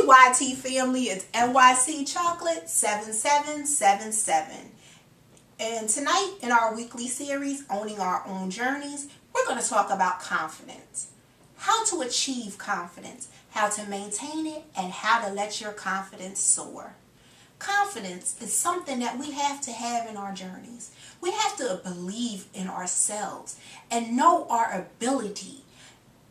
YT family, it's NYC Chocolate 7777. And tonight in our weekly series, Owning Our Own Journeys, we're going to talk about confidence. How to achieve confidence, how to maintain it, and how to let your confidence soar. Confidence is something that we have to have in our journeys. We have to believe in ourselves and know our ability,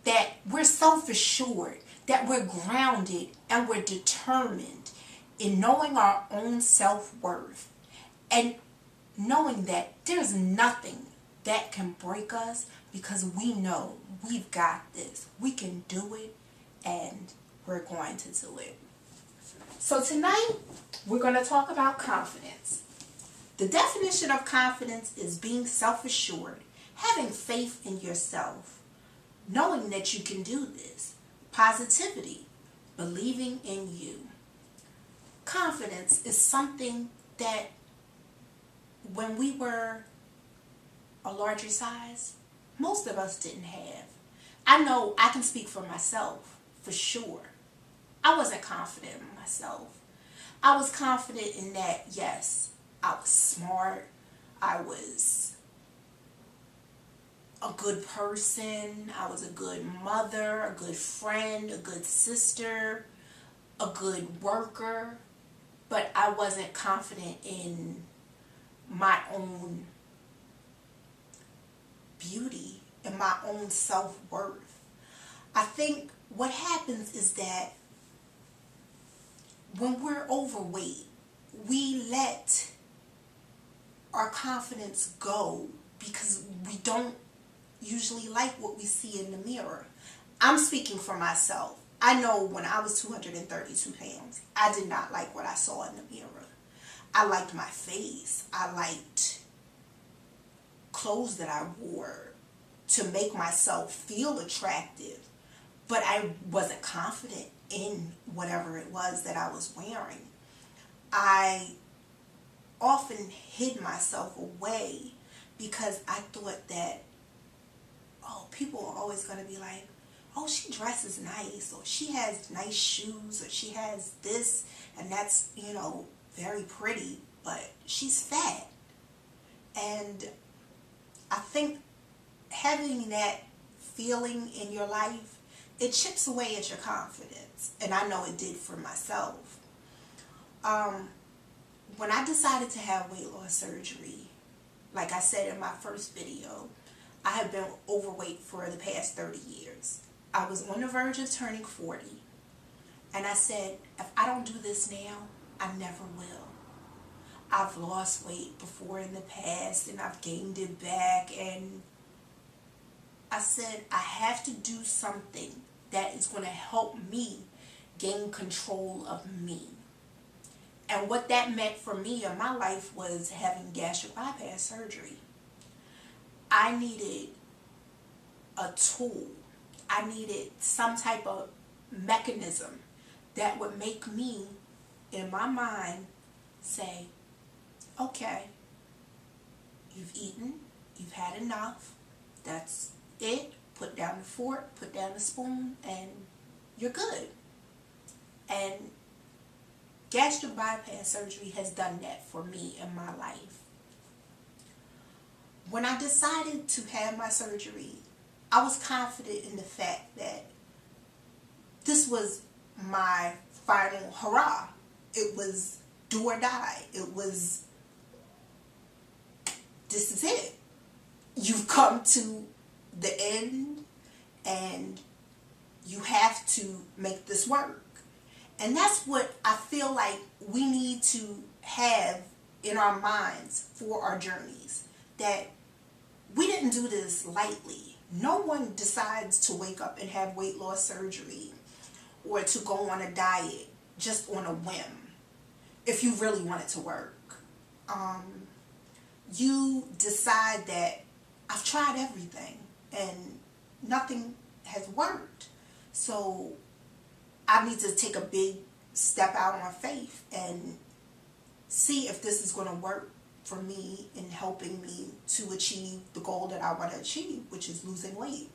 that we're self-assured, that we're grounded, and we're determined in knowing our own self-worth and knowing that there's nothing that can break us, because we know we've got this. We can do it, and we're going to do it. So tonight, we're going to talk about confidence. The definition of confidence is being self-assured, having faith in yourself, knowing that you can do this. Positivity, believing in you. Confidence is something that when we were a larger size, most of us didn't have. I know I can speak for myself, for sure. I wasn't confident in myself. I was confident in that, yes, I was smart, I was a good person, I was a good mother, a good friend, a good sister, a good worker, but I wasn't confident in my own beauty and my own self-worth. I think what happens is that when we're overweight, we let our confidence go because we don't usually like what we see in the mirror. I'm speaking for myself. I know when I was 232 pounds, I did not like what I saw in the mirror. I liked my face. I liked clothes that I wore to make myself feel attractive, but I wasn't confident in whatever it was that I was wearing. I often hid myself away because I thought that, oh, people are always going to be like, oh, she dresses nice, or she has nice shoes, or she has this, and that's, very pretty, but she's fat. And I think having that feeling in your life, it chips away at your confidence. And I know it did for myself. When I decided to have weight loss surgery, like I said in my first video, I have been overweight for the past 30 years. I was on the verge of turning 40. And I said, if I don't do this now, I never will. I've lost weight before in the past and I've gained it back. And I said, I have to do something that is going to help me gain control of me. And what that meant for me in my life was having gastric bypass surgery. I needed a tool. I needed some type of mechanism that would make me, in my mind, say, okay, you've eaten, you've had enough, that's it, put down the fork, put down the spoon, and you're good. And gastric bypass surgery has done that for me in my life. When I decided to have my surgery, I was confident in the fact that this was my final hurrah. It was do or die. It was, this is it. You've come to the end and you have to make this work. And that's what I feel like we need to have in our minds for our journeys. That we didn't do this lightly. No one decides to wake up and have weight loss surgery or to go on a diet just on a whim if you really want it to work. You decide that I've tried everything and nothing has worked. So I need to take a big step out on faith and see if this is going to work for me in helping me to achieve the goal that I want to achieve, which is losing weight.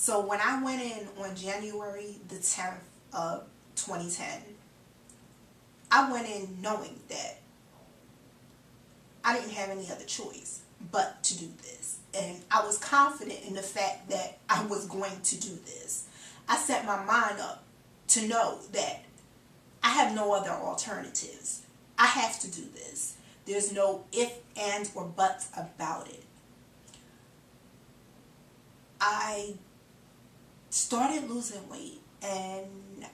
So when I went in on January the 10th of 2010, I went in knowing that I didn't have any other choice but to do this. And I was confident in the fact that I was going to do this. I set my mind up to know that I have no other alternatives. I have to do this. There's no if, ands, or buts about it. I started losing weight, and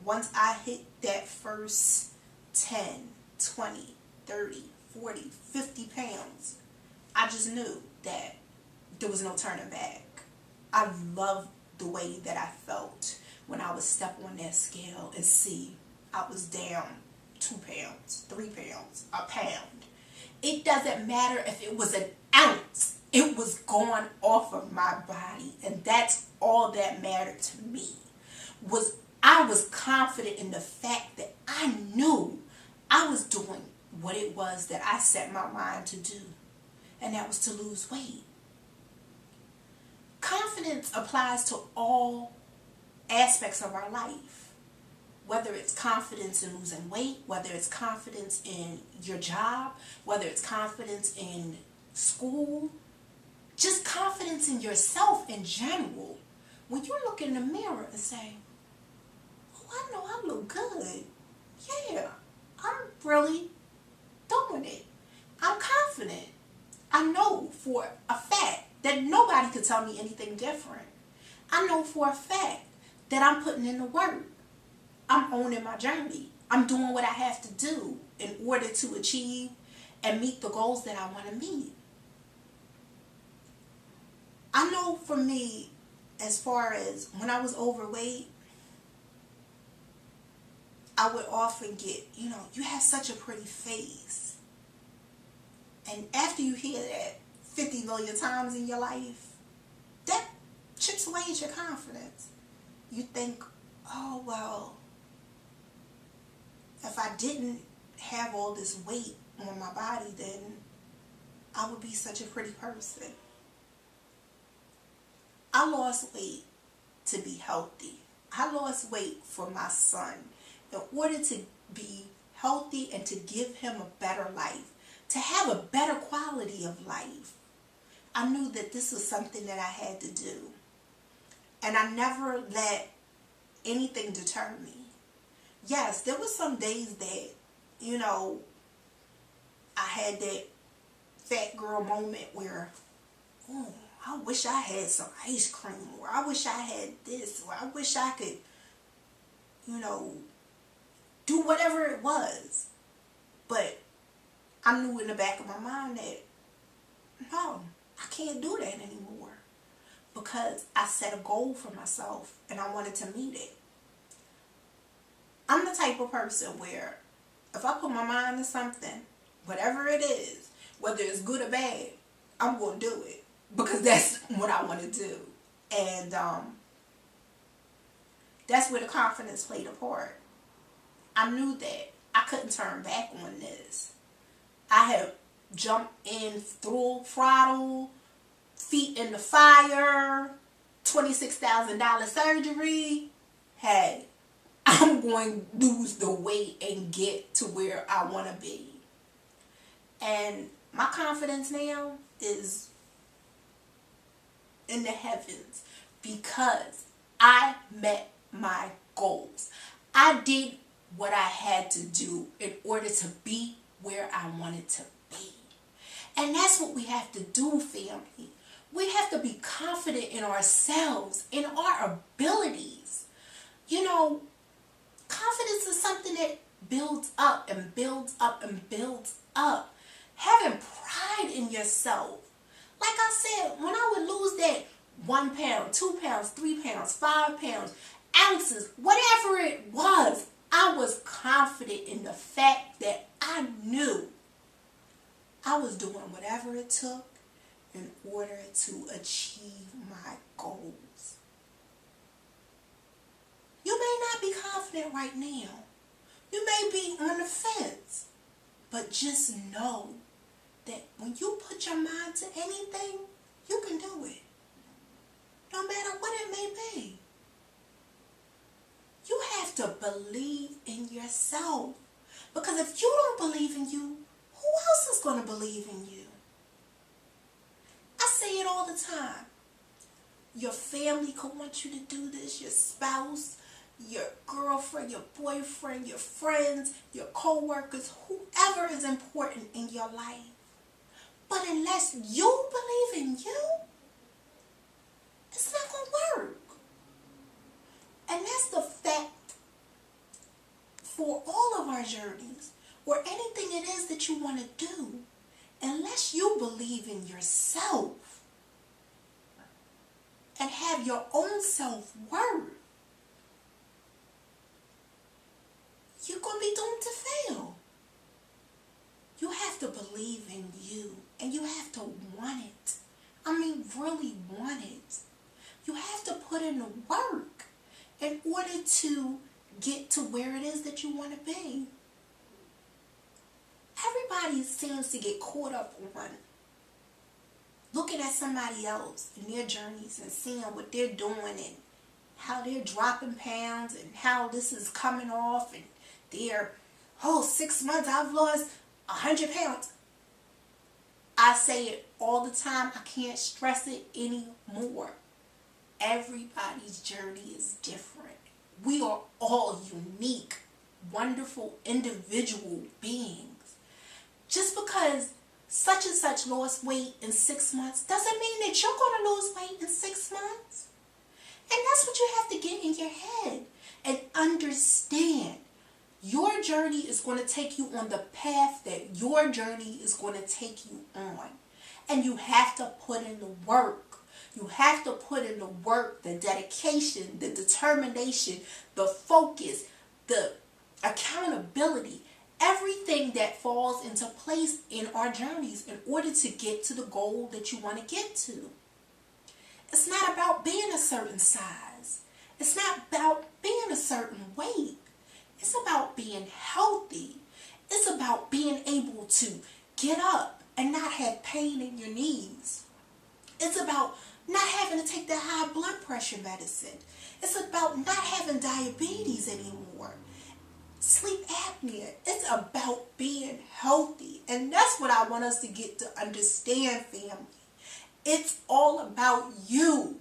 once I hit that first 10, 20, 30, 40, 50 pounds, I just knew that there was no turning back. I loved the way that I felt when I would step on that scale and see I was down 2 pounds, 3 pounds, a pound. It doesn't matter if it was an ounce. It was gone off of my body, and that's all that mattered to me. I was confident in the fact that I knew I was doing what it was that I set my mind to do, and that was to lose weight. Confidence applies to all aspects of our life, whether it's confidence in losing weight, whether it's confidence in your job, whether it's confidence in school, just confidence in yourself in general. When you look in the mirror and say, oh, I know I look good. Yeah, I'm really doing it. I'm confident. I know for a fact that nobody could tell me anything different. I know for a fact that I'm putting in the work. I'm owning my journey. I'm doing what I have to do in order to achieve and meet the goals that I want to meet. I know for me, as far as when I was overweight, I would often get, you have such a pretty face. And after you hear that 50 million times in your life, that chips away at your confidence. You think, oh, well, if I didn't have all this weight on my body, then I would be such a pretty person. I lost weight to be healthy. I lost weight for my son in order to be healthy and to give him a better life, to have a better quality of life. I knew that this was something that I had to do. And I never let anything deter me. Yes, there were some days that, I had that fat girl moment where, oh, I wish I had some ice cream, or I wish I had this, or I wish I could, do whatever it was. But I knew in the back of my mind that, no, I can't do that anymore, because I set a goal for myself and I wanted to meet it. I'm the type of person where if I put my mind to something, whatever it is, whether it's good or bad, I'm going to do it, because that's what I want to do. And that's where the confidence played a part. I knew that I couldn't turn back on this. I had jumped in full throttle, feet in the fire, $26,000 surgery. Hey, I'm going to lose the weight and get to where I want to be. And my confidence now is in the heavens, because I met my goals. I did what I had to do in order to be where I wanted to be. And that's what we have to do, family. We have to be confident in ourselves, in our abilities. Confidence is something that builds up and builds up and builds up. Having pride in yourself. Like I said, when I would lose that 1 pound, 2 pounds, 3 pounds, 5 pounds, ounces, whatever it was, I was confident in the fact that I knew I was doing whatever it took in order to achieve my goals. You may not be confident right now. You may be on the fence. But just know that when you put your mind to anything, you can do it. no matter what it may be. You have to believe in yourself. Because if you don't believe in you, who else is going to believe in you? I say it all the time. Your family could want you to do this, your spouse, your girlfriend, your boyfriend, your friends, your co-workers, whoever is important in your life. But unless you believe in you, it's not going to work. And that's the fact for all of our journeys, or anything it is that you want to do. Unless you believe in yourself and have your own self-worth, you're going to be doomed to fail. You have to believe in you, and you have to want it. I mean, really want it. You have to put in the work in order to get to where it is that you want to be. Everybody seems to get caught up on looking at somebody else and their journeys and seeing what they're doing and how they're dropping pounds and how this is coming off and they're, 6 months I've lost 100 pounds. I say it all the time. I can't stress it anymore. Everybody's journey is different. We are all unique, wonderful, individual beings. Just because such and such lost weight in 6 months doesn't mean that you're going to lose weight in 6 months. And that's what you have to get in your head and understand. Your journey is going to take you on the path that your journey is going to take you on. And you have to put in the work. You have to put in the work, the dedication, the determination, the focus, the accountability, everything that falls into place in our journeys in order to get to the goal that you want to get to. It's not about being a certain size. It's not about being a certain weight. It's about being healthy. It's about being able to get up and not have pain in your knees. It's about not having to take that high blood pressure medicine. It's about not having diabetes anymore. Sleep apnea. It's about being healthy. And that's what I want us to get to understand, family. It's all about you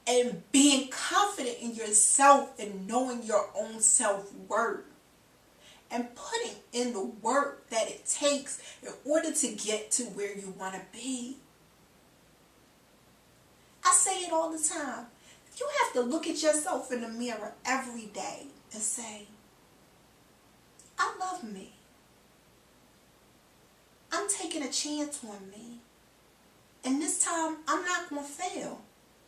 and being confident in yourself and knowing your own self-worth. And putting in the work that it takes in order to get to where you want to be. I say it all the time. You have to look at yourself in the mirror every day and say, I love me. I'm taking a chance on me. And this time, I'm not going to fail.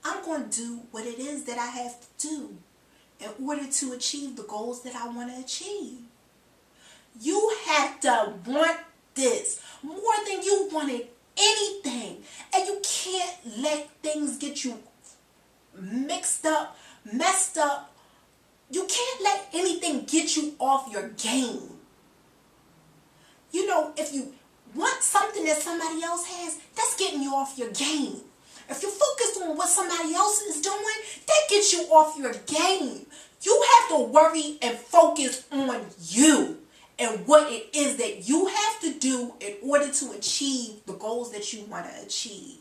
I'm going to do what it is that I have to do in order to achieve the goals that I want to achieve. You have to want this more than you wanted anything. And you can't let things get you mixed up, messed up. You can't let anything get you off your game. You know, if you want something that somebody else has, that's getting you off your game. If you're focused on what somebody else is doing, that gets you off your game. You have to worry and focus on you and what it is that you have to do in order to achieve the goals that you want to achieve.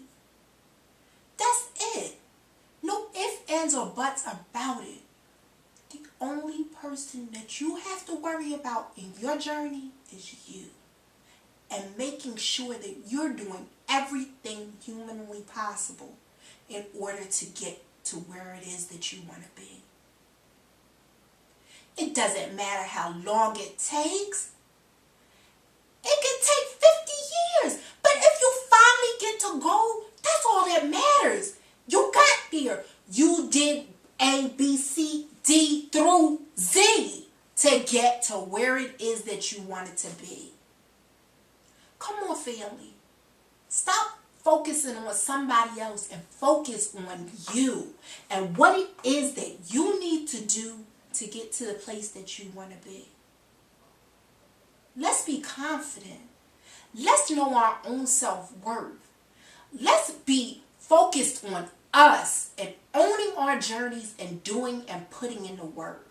That's it. No ifs, ands, or buts about it. The only person that you have to worry about in your journey is you. And making sure that you're doing everything humanly possible in order to get to where it is that you want to be. It doesn't matter how long it takes. It can take 50 years. But if you finally get to go, that's all that matters. You got there. You did A, B, C, D through Z to get to where it is that you wanted to be. Come on, family. Stop focusing on somebody else and focus on you and what it is that you need to do to get to the place that you want to be. Let's be confident. Let's know our own self-worth. Let's be focused on us and owning our journeys and doing and putting in the work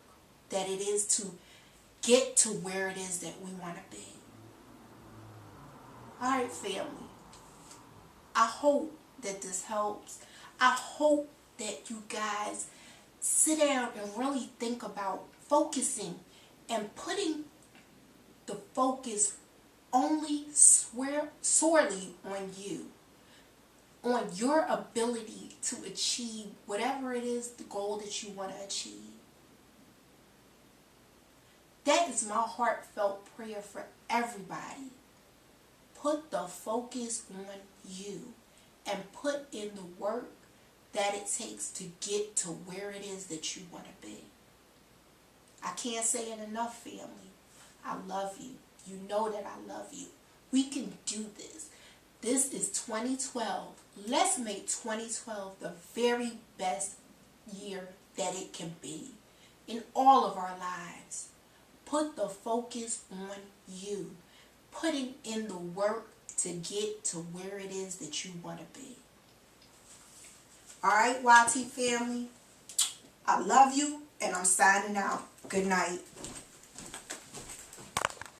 that it is to get to where it is that we want to be. All right, family. I hope that this helps. I hope that you guys sit down and really think about focusing and putting the focus only sorely on you, on your ability to achieve whatever it is, the goal that you want to achieve. That is my heartfelt prayer for everybody. Put the focus on you and put in the work that it takes to get to where it is that you want to be. I can't say it enough, family. I love you. You know that I love you. We can do this. This is 2012. Let's make 2012 the very best year that it can be in all of our lives. Put the focus on you. Putting in the work to get to where it is that you want to be. All right, YT family. I love you, and I'm signing out. Good night.